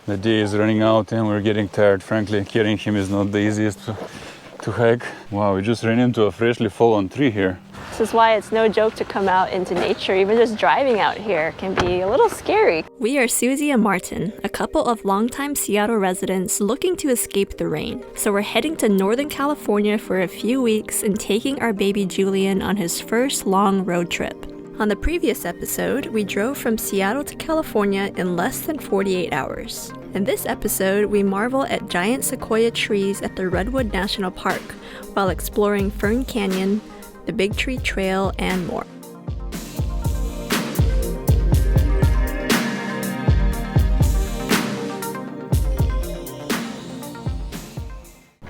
The day is running out and we're getting tired. Frankly, carrying him is not the easiest to hike. Wow, we just ran into a freshly fallen tree here. This is why it's no joke to come out into nature. Even just driving out here can be a little scary. We are Susie and Martin, a couple of longtime Seattle residents looking to escape the rain. So we're heading to Northern California for a few weeks and taking our baby Julian on his first long road trip. On the previous episode, we drove from Seattle to California in less than 48 hours. In this episode, we marvel at giant sequoia trees at the Redwood National Park while exploring Fern Canyon, the Big Tree Trail, and more.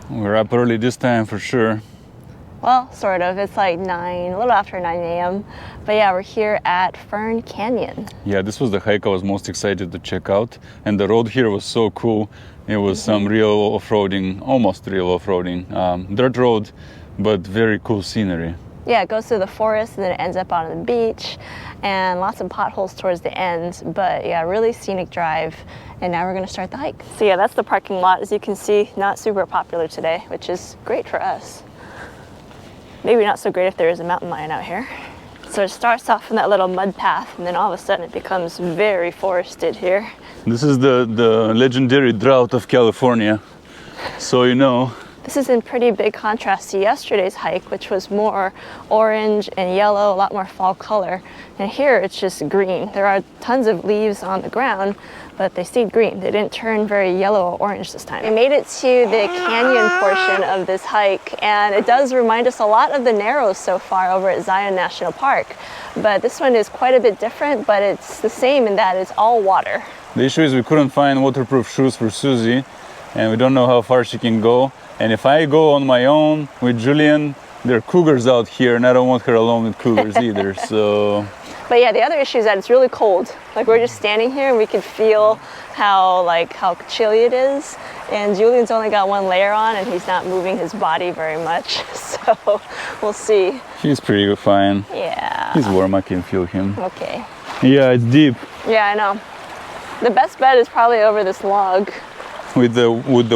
We're up early this time for sure. Well, sort of. It's like 9, a little after 9 a.m. But yeah, we're here at Fern Canyon. Yeah, this was the hike I was most excited to check out. And the road here was so cool. It was some real off-roading, almost real off-roading. Dirt road, but very cool scenery. Yeah, it goes through the forest and then it ends up on the beach and lots of potholes towards the end. But yeah, really scenic drive. And now we're gonna start the hike. So yeah, that's the parking lot. As you can see, not super popular today, which is great for us. Maybe not so great if there is a mountain lion out here. So it starts off in that little mud path and then all of a sudden it becomes very forested here. This is the legendary drought of California. So you know. This is in pretty big contrast to yesterday's hike, which was more orange and yellow, a lot more fall color. And here it's just green. There are tons of leaves on the ground, but they stayed green. They didn't turn very yellow or orange this time. We made it to the canyon portion of this hike, and it does remind us a lot of the Narrows so far over at Zion National Park. But this one is quite a bit different, but it's the same in that it's all water. The issue is we couldn't find waterproof shoes for Susie, and we don't know how far she can go. And if I go on my own with Julian, there are cougars out here, and I don't want her alone with cougars either, so. But yeah, the other issue is that it's really cold. Like we're just standing here and we can feel how chilly it is. And Julian's only got one layer on and he's not moving his body very much. So we'll see. He's pretty fine. Yeah. He's warm, I can feel him. Okay. Yeah, it's deep. Yeah, I know. The best bet is probably over this log. With the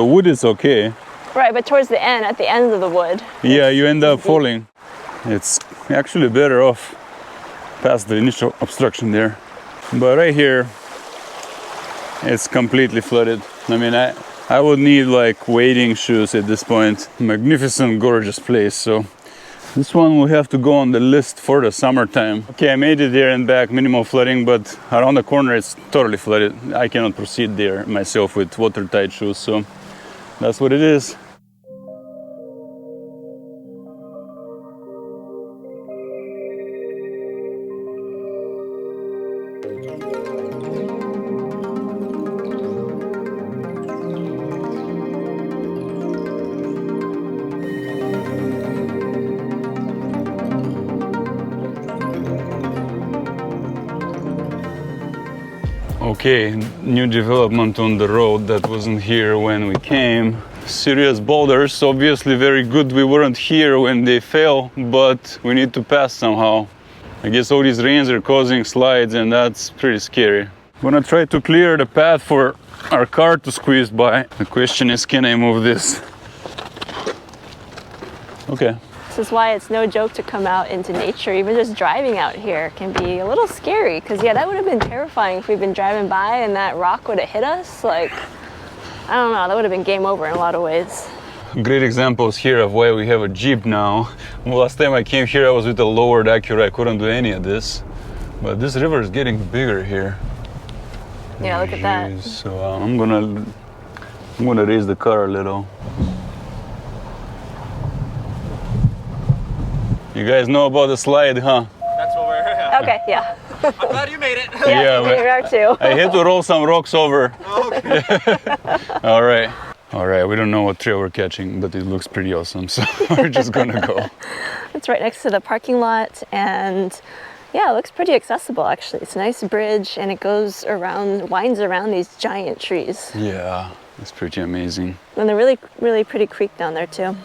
wood, it's okay. Right, but towards the end, at the end of the wood. Yeah, you end up falling. It's actually better off past the initial obstruction there. But right here, it's completely flooded. I mean, I would need like wading shoes at this point. Magnificent, gorgeous place. So this one will have to go on the list for the summertime. Okay, I made it there and back, minimal flooding, but around the corner it's totally flooded. I cannot proceed there myself with watertight shoes, so that's what it is. Okay, new development on the road that wasn't here when we came. Serious boulders, obviously very good we weren't here when they fell, but we need to pass somehow. I guess all these rains are causing slides and that's pretty scary. I'm gonna try to clear the path for our car to squeeze by. The question is, can I move this? Okay. This is why it's no joke to come out into nature. Even just driving out here can be a little scary because yeah, that would have been terrifying if we'd been driving by and that rock would have hit us. Like, I don't know, that would have been game over in a lot of ways. Great examples here of why we have a Jeep now. Well, last time I came here I was with a lowered Acura, I couldn't do any of this. But this river is getting bigger here. Yeah, look at that. So I'm gonna raise the car a little. You guys know about the slide, huh? That's what we're Okay, yeah. I'm glad you made it. Yeah, we are too. I had to roll some rocks over. Okay. All right, we don't know what trail we're catching, but it looks pretty awesome, so we're just gonna go. It's right next to the parking lot, and yeah, it looks pretty accessible actually. It's a nice bridge, and it goes around, winds around these giant trees. Yeah, it's pretty amazing. And a really, really pretty creek down there too.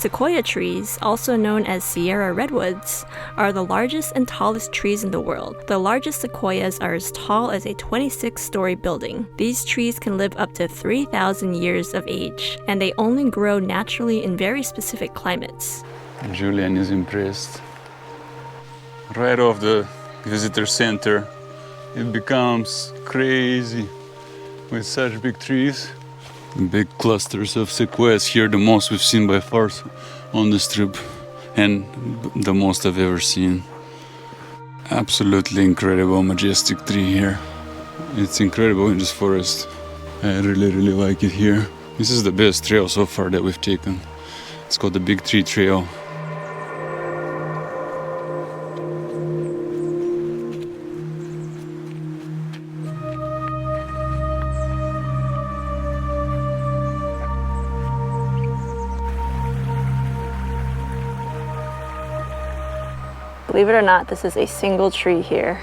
Sequoia trees, also known as Sierra redwoods, are the largest and tallest trees in the world. The largest sequoias are as tall as a 26-story building. These trees can live up to 3,000 years of age, and they only grow naturally in very specific climates. Julian is impressed. Right off the visitor center, it becomes crazy with such big trees. Big clusters of sequoias here, the most we've seen by far on this trip, and the most I've ever seen. Absolutely incredible, majestic tree here. It's incredible in this forest. I really like it here. This is the best trail so far that we've taken. It's called the Big Tree Trail. Believe it or not, this is a single tree here.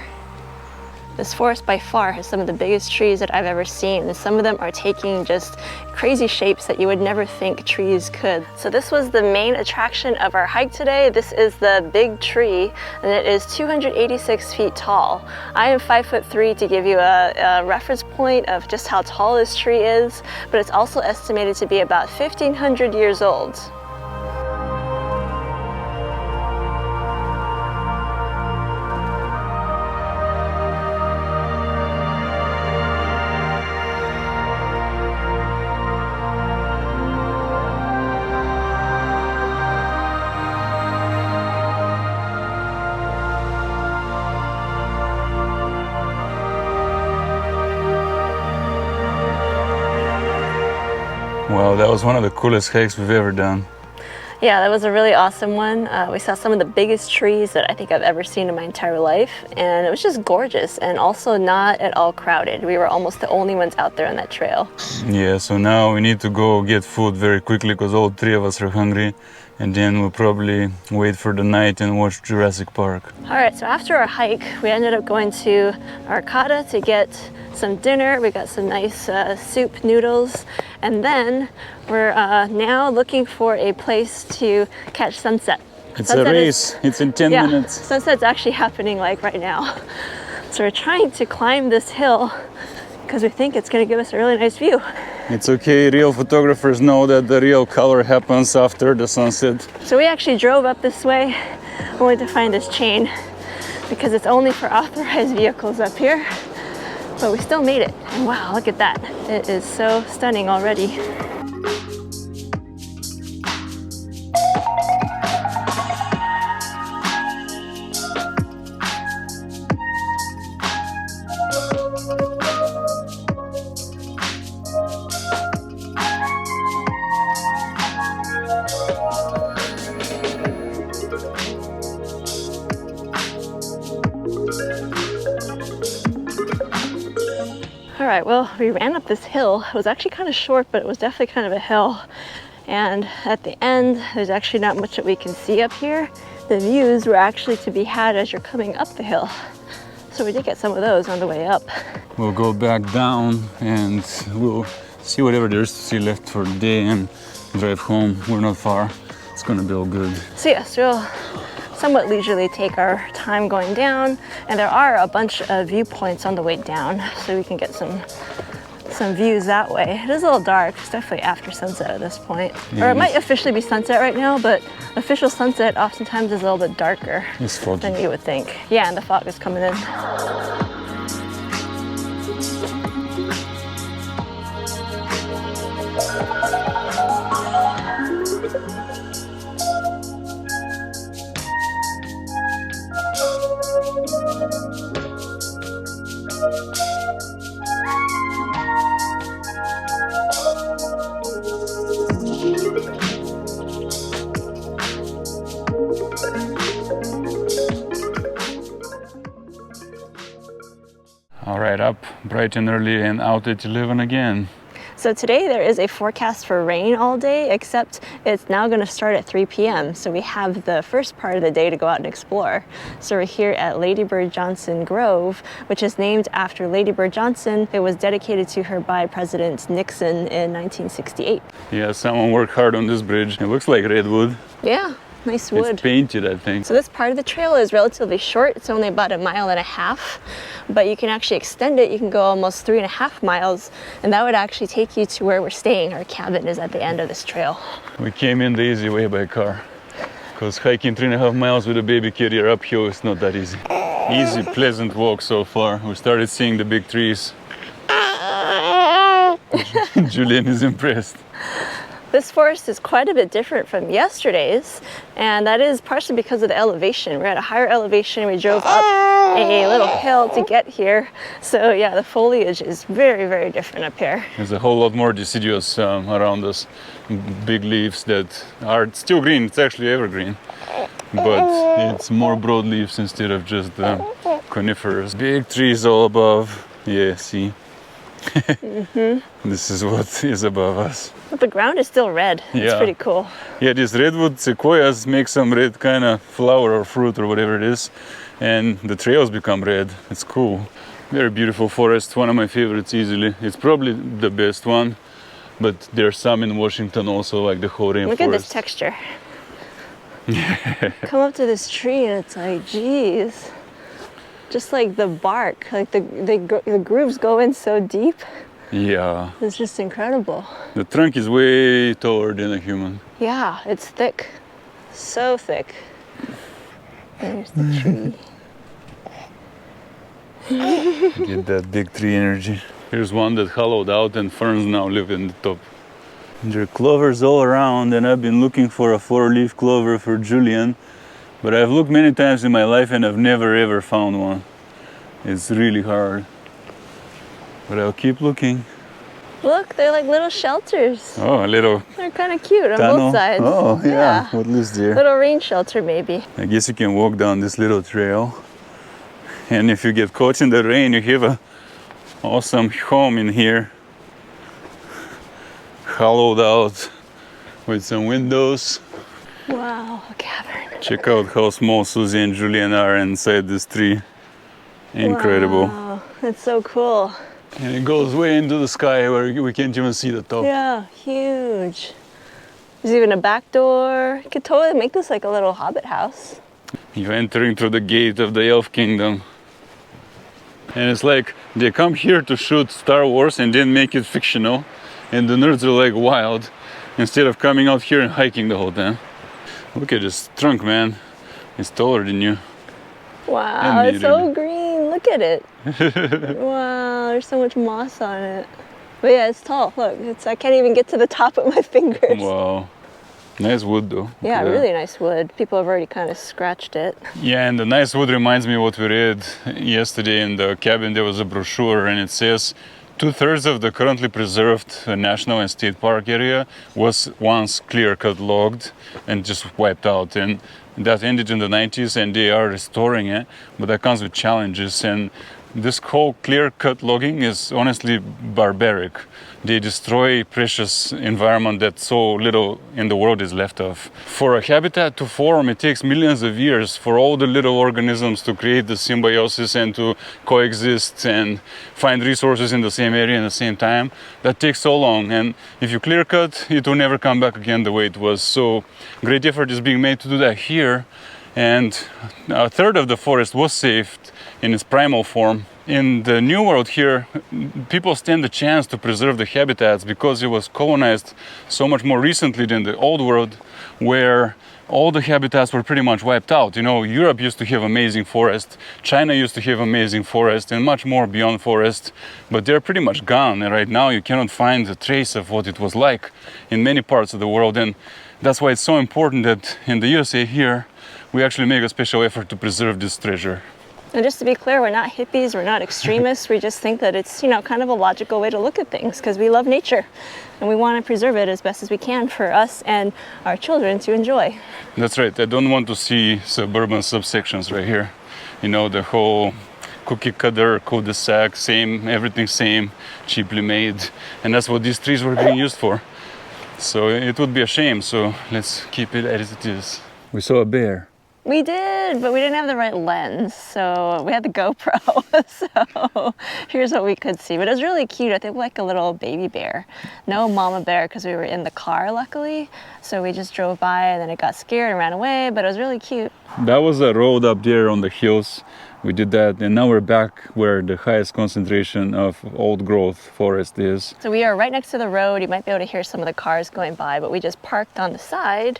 This forest by far has some of the biggest trees that I've ever seen, and some of them are taking just crazy shapes that you would never think trees could. So this was the main attraction of our hike today. This is the big tree, and it is 286 feet tall. I am 5'3" to give you a reference point of just how tall this tree is, but it's also estimated to be about 1,500 years old. Wow, that was one of the coolest hikes we've ever done. Yeah, that was a really awesome one. We saw some of the biggest trees that I think I've ever seen in my entire life, and it was just gorgeous and also not at all crowded. We were almost the only ones out there on that trail. Yeah, so now we need to go get food very quickly because all three of us are hungry, and then we'll probably wait for the night and watch Jurassic Park. All right, so after our hike, we ended up going to Arcata to get some dinner. We got some nice soup noodles, and then we're now looking for a place to catch sunset. It's a race. It's in 10 minutes. Sunset's actually happening like right now. So we're trying to climb this hill because we think it's going to give us a really nice view. It's okay, real photographers know that the real color happens after the sunset. So we actually drove up this way only to find this chain because it's only for authorized vehicles up here. But we still made it. And wow, look at that. It is so stunning already. All right, well, we ran up this hill. It was actually kind of short, but it was definitely kind of a hill. And at the end, there's actually not much that we can see up here. The views were actually to be had as you're coming up the hill. So we did get some of those on the way up. We'll go back down and we'll see whatever there is to see left for the day and drive home. We're not far. It's gonna be all good. So yes, we'll somewhat leisurely take our time going down, and there are a bunch of viewpoints on the way down, so we can get some views that way. It is a little dark. It's definitely after sunset at this point. Yeah, or it might officially be sunset right now, but official sunset oftentimes is a little bit darker than you would think. Yeah, and the fog is coming in. All right, up bright and early and out at 11 again. So today there is a forecast for rain all day, except it's now going to start at 3 p.m. So we have the first part of the day to go out and explore. So we're here at Lady Bird Johnson Grove, which is named after Lady Bird Johnson. It was dedicated to her by President Nixon in 1968. Yeah, someone worked hard on this bridge. It looks like redwood. Yeah. Nice wood. It's painted, I think. So this part of the trail is relatively short. It's only about 1.5 miles, but you can actually extend it. You can go almost 3.5 miles, and that would actually take you to where we're staying. Our cabin is at the end of this trail. We came in the easy way by car, because hiking 3.5 miles with a baby carrier uphill is not that easy. Easy, pleasant walk so far. We started seeing the big trees. Julian is impressed. This forest is quite a bit different from yesterday's, and that is partially because of the elevation. We're at a higher elevation. We drove up a little hill to get here. So yeah, the foliage is very, very different up here. There's a whole lot more deciduous around us. Big leaves that are still green. It's actually evergreen, but it's more broad leaves instead of just conifers. Big trees all above. Yeah, see? This is what is above us. But the ground is still red. It's Yeah. pretty cool. Yeah, these redwood sequoias make some red kind of flower or fruit or whatever it is, and the trails become red. It's cool. Very beautiful forest, one of my favorites easily. It's probably the best one, but there's some in Washington also, like the whole rainforest. Look at this texture. Come up to this tree and it's like, geez. Just like the bark, like the grooves go in so deep. Yeah. It's just incredible. The trunk is way taller than a human. Yeah, it's thick. So thick. There's the tree. Get that big tree energy. Here's one that hollowed out and ferns now live in the top. There are clovers all around, and I've been looking for a 4-leaf clover for Julian. But I've looked many times in my life and I've never ever found one. It's really hard. But I'll keep looking. Look, they're like little shelters. Oh, a little They're kind of cute on tunnel. both sides. Oh, yeah. What lives there? Little rain shelter, maybe. I guess you can walk down this little trail. And if you get caught in the rain, you have a awesome home in here. Hollowed out with some windows. Wow, a cavern. Check out how small Susie and Julian are inside this tree. Incredible. Wow, that's so cool. And it goes way into the sky where we can't even see the top. Yeah, huge. There's even a back door. You could totally make this like a little hobbit house. You're entering through the gate of the Elf Kingdom. And it's like they come here to shoot Star Wars and then make it fictional. And the nerds are like wild instead of coming out here and hiking the whole time. Look at this trunk, man. It's taller than you. Wow, And it's so needed. green. Look at it. Wow, there's so much moss on it. But yeah, it's tall. Look, I can't even get to the top of my fingers. Wow. Nice wood though. Yeah, really nice wood. People have already kind of scratched it. Yeah, and the nice wood reminds me of what we read yesterday in the cabin. There was a brochure and it says 2/3 of the currently preserved national and state park area was once clear-cut logged and just wiped out. And that ended in the 90s and they are restoring it, but that comes with challenges. And this whole clear-cut logging is honestly barbaric. They destroy precious environment that so little in the world is left of. For a habitat to form, it takes millions of years for all the little organisms to create the symbiosis and to coexist and find resources in the same area at the same time. That takes so long, and if you clear cut, it will never come back again the way it was. So great effort is being made to do that here, and 1/3 of the forest was saved in its primal form. In the New World here, people stand a chance to preserve the habitats because it was colonized so much more recently than the Old World, where all the habitats were pretty much wiped out. You know, Europe used to have amazing forest, China used to have amazing forest, and much more beyond forest, but they're pretty much gone. And right now you cannot find a trace of what it was like in many parts of the world. And that's why it's so important that in the USA here, we actually make a special effort to preserve this treasure. And just to be clear, we're not hippies, we're not extremists. We just think that it's, you know, kind of a logical way to look at things because we love nature and we want to preserve it as best as we can for us and our children to enjoy. That's right. I don't want to see suburban subsections right here. You know, the whole cookie cutter, cul-de-sac, same, everything same, cheaply made. And that's what these trees were being used for. So it would be a shame, so let's keep it as it is. We saw a bear. We did, but we didn't have the right lens, so we had the GoPro. So here's what we could see. But it was really cute. I think like a little baby bear. No mama bear because we were in the car, luckily. So we just drove by and then it got scared and ran away, but it was really cute. That was a road up there on the hills. We did that, and now we're back where the highest concentration of old growth forest is. So we are right next to the road. You might be able to hear some of the cars going by, but we just parked on the side.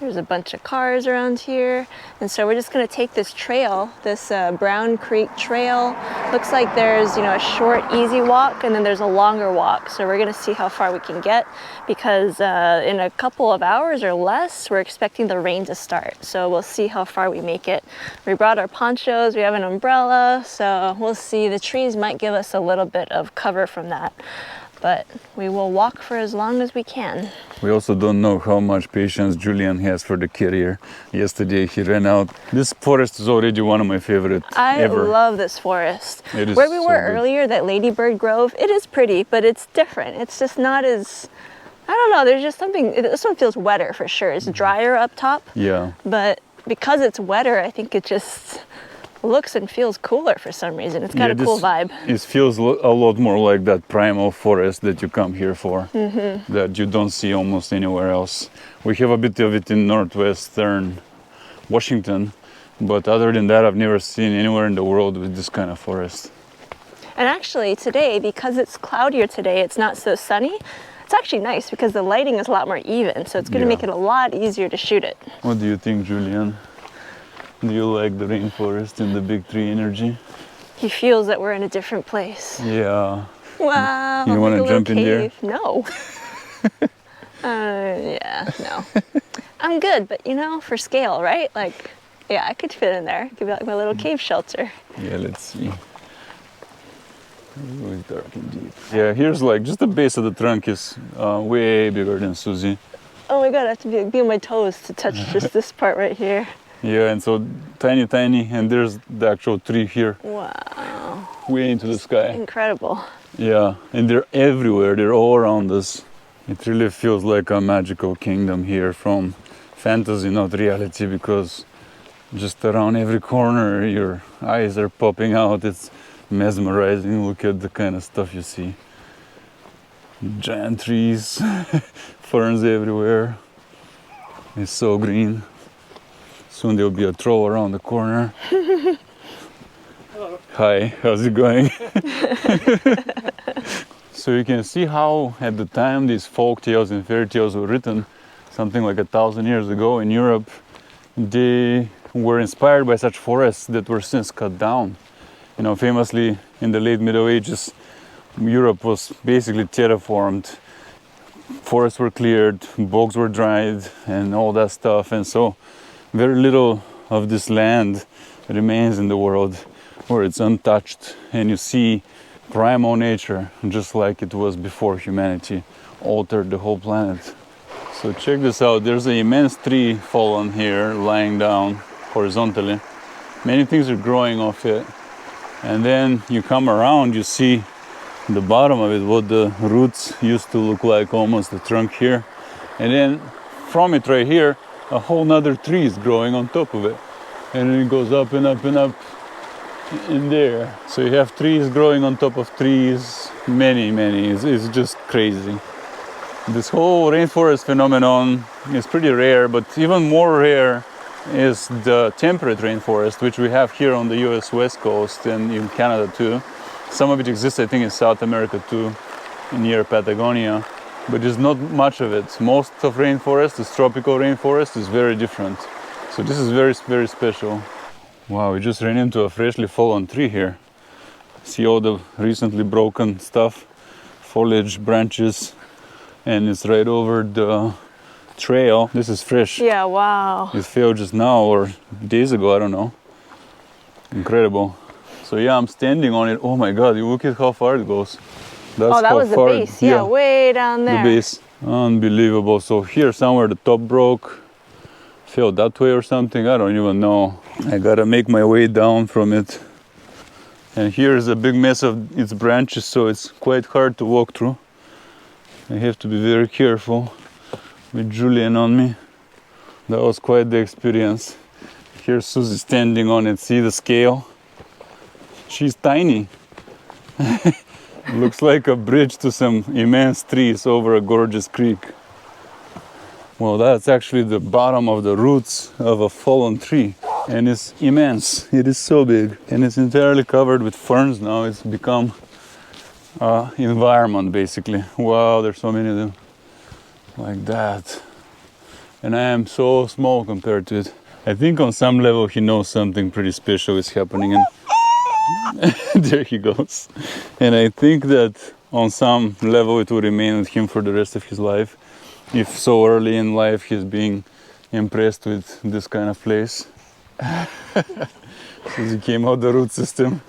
There's a bunch of cars around here. And so we're just gonna take this trail, this Brown Creek Trail. Looks like there's, a short, easy walk, and then there's a longer walk. So we're gonna see how far we can get because in a couple of hours or less, we're expecting the rain to start. So we'll see how far we make it. We brought our ponchos, we have an umbrella, so we'll see. The trees might give us a little bit of cover from that, but we will walk for as long as we can. We also don't know how much patience Julian has for the carrier. Yesterday he ran out. This forest is already one of my favorites ever. I love this forest. It is Where we so were good. earlier, that Ladybird Grove, it is pretty, but it's different. It's just not as, I don't know, there's just something, this one feels wetter for sure. It's drier up top, Yeah. but because it's wetter, I think it just looks and feels cooler for some reason. It's got a cool vibe. It feels a lot more like that primal forest that you come here for, that you don't see almost anywhere else. We have a bit of it in northwestern Washington, but other than that, I've never seen anywhere in the world with this kind of forest. And actually today, because it's cloudier today, it's not so sunny. It's actually nice because the lighting is a lot more even, so it's going to make it a lot easier to shoot it. What do you think, Julian? Do you like the rainforest and the big tree energy? He feels that we're in a different place. Yeah. Wow. You want to jump in there? No. Yeah, no. I'm good, but for scale, right? Like, yeah, I could fit in there. It could be like my little cave shelter. Yeah, let's see. Oh, it's dark indeed. Yeah, here's like just the base of the trunk is way bigger than Susie. Oh my God, I have to be on my toes to touch just this part right here. Yeah, and so tiny, and there's the actual tree here. Wow. Way into the sky. Incredible. Yeah, and they're everywhere. They're all around us. It really feels like a magical kingdom here from fantasy, not reality, because just around every corner your eyes are popping out. It's mesmerizing. Look at the kind of stuff you see. Giant trees, ferns everywhere. It's so green. Soon there'll be a troll around the corner. Hello. Hi, how's it going? So you can see how at the time these folk tales and fairy tales were written, something like 1,000 years ago in Europe, they were inspired by such forests that were since cut down. Famously in the late Middle Ages, Europe was basically terraformed. Forests were cleared, bogs were dried, and all that stuff. And so very little of this land remains in the world where it's untouched, and you see primal nature just like it was before humanity altered the whole planet. So check this out. There's an immense tree fallen here, lying down horizontally. Many things are growing off it. And then you come around, you see the bottom of it, what the roots used to look like, almost the trunk here. And then from it right here, a whole nother tree is growing on top of it. And then it goes up and up and up in there. So you have trees growing on top of trees, many. It's just crazy. This whole rainforest phenomenon is pretty rare, but even more rare is the temperate rainforest, which we have here on the US West Coast and in Canada too. Some of it exists, I think, in South America too, near Patagonia, but there's not much of it. Most of rainforest, this tropical rainforest, is very different. So this is very, very special. Wow, we just ran into a freshly fallen tree here. See all the recently broken stuff, foliage, branches, and it's right over the trail. This is fresh. Yeah, wow. It fell just now or days ago, I don't know. Incredible. So yeah, I'm standing on it. Oh my God, you look at how far it goes. That's that how was the far base. Yeah, way down there. The base. Unbelievable. So here somewhere the top broke, fell that way or something. I don't even know. I gotta make my way down from it. And here is a big mess of its branches, so it's quite hard to walk through. I have to be very careful with Julian on me. That was quite the experience. Here's Susie standing on it, see the scale? She's tiny. Looks like a bridge to some immense trees over a gorgeous creek. Well, that's actually the bottom of the roots of a fallen tree. And it's immense. It is so big. And it's entirely covered with ferns now. It's become an environment, basically. Wow, there's so many of them. Like that. And I am so small compared to it. I think on some level he knows something pretty special is happening. And there he goes. And I think that on some level it will remain with him for the rest of his life. If so early in life he's being impressed with this kind of place. Since he came out the root system.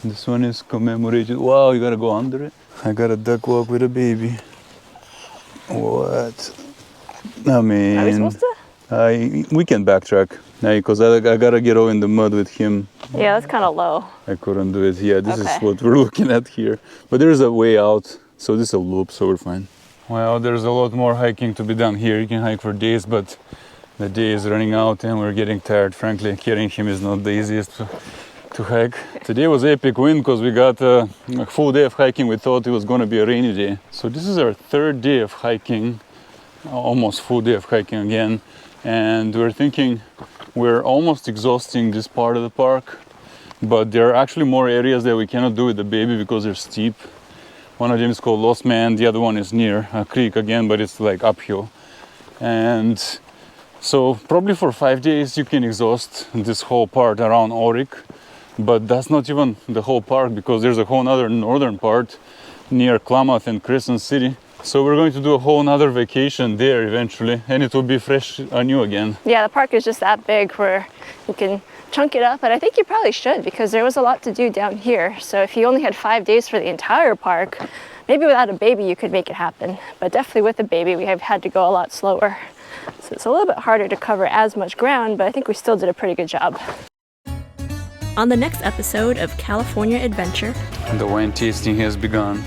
This one is commemorated. Wow, you gotta go under it. I got a duck walk with a baby. What? I mean, Are we supposed to? We can backtrack. Because I gotta get all in the mud with him. Yeah, that's kind of low. I couldn't do it. Yeah, this Okay. is what we're looking at here. But there's a way out. So this is a loop, so we're fine. Well, there's a lot more hiking to be done here. You can hike for days, but the day is running out and we're getting tired. Frankly, carrying him is not the easiest to hike. Today was epic wind because we got a full day of hiking. We thought it was going to be a rainy day. So this is our third day of hiking, almost full day of hiking again. And we're thinking we're almost exhausting this part of the park, but there are actually more areas that we cannot do with the baby because they're steep. One of them is called Lost Man, the other one is near a creek again, but it's like uphill. And so probably for 5 days you can exhaust this whole part around Auric, but that's not even the whole park because there's a whole other northern part near Klamath and Crescent City. So we're going to do a whole nother vacation there eventually, and it will be fresh anew again. Yeah, the park is just that big where you can chunk it up, and I think you probably should because there was a lot to do down here. So if you only had 5 days for the entire park, maybe without a baby you could make it happen. But definitely with a baby we have had to go a lot slower. So it's a little bit harder to cover as much ground, but I think we still did a pretty good job. On the next episode of California Adventure, The wine tasting has begun.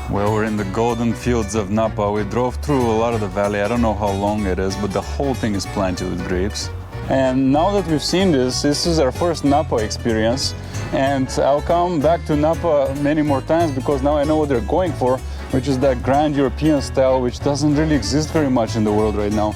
Well, we're in the golden fields of Napa. We drove through a lot of the valley. I don't know how long it is, but the whole thing is planted with grapes. And now that we've seen this is our first Napa experience. And I'll come back to Napa many more times because now I know what they're going for, which is that grand European style, which doesn't really exist very much in the world right now.